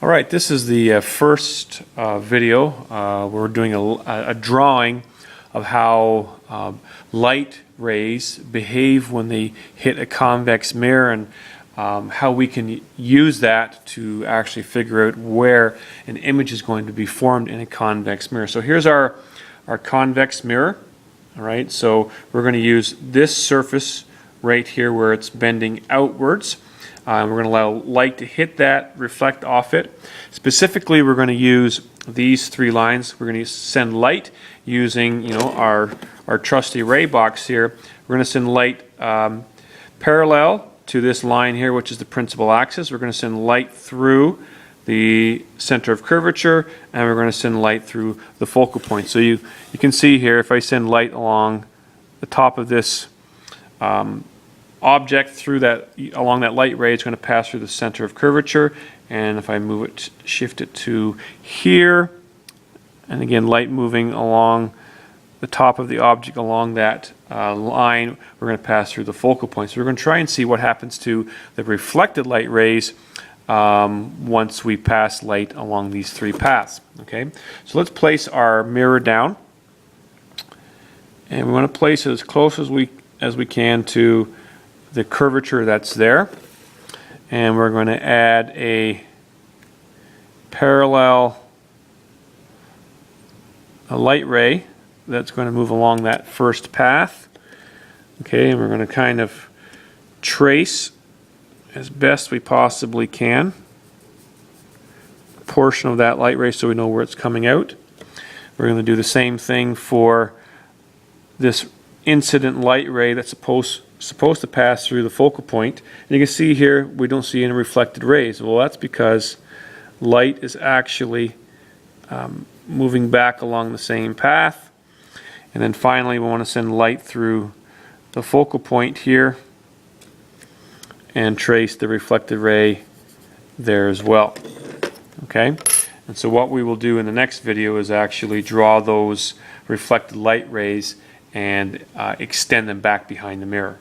All right, this is the first video. We're doing a drawing of how light rays behave when they hit a convex mirror, and how we can use that to actually figure out where an image is going to be formed in a convex mirror. So here's our convex mirror. All right, so we're going to use this surface right here where it's bending outwards. We're going to allow light to hit that, reflect off it. Specifically, we're going to use these three lines. We're going to send light using, our trusty ray box here. We're going to send light parallel to this line here, which is the principal axis. We're going to send light through the center of curvature, and we're going to send light through the focal point. So you can see here, if I send light along the top of this object through along that light ray, it's going to pass through the center of curvature. And if I move it, shift it to here, and again, light moving along the top of the object along that line, we're going to pass through the focal point. So we're going to try and see what happens to the reflected light rays once we pass light along these three paths. Okay, so let's place our mirror down, and we want to place it as close as we can to the curvature that's there, and we're going to add a parallel light ray that's going to move along that first path. Okay, and we're going to kind of trace as best we possibly can a portion of that light ray so we know where it's coming out. We're going to do the same thing for this incident light ray that's supposed to pass through the focal point. And you can see here we don't see any reflected rays. Well, that's because light is actually moving back along the same path. And then finally we want to send light through the focal point here and trace the reflected ray there as well. Okay, and so what we will do in the next video is actually draw those reflected light rays and extend them back behind the mirror.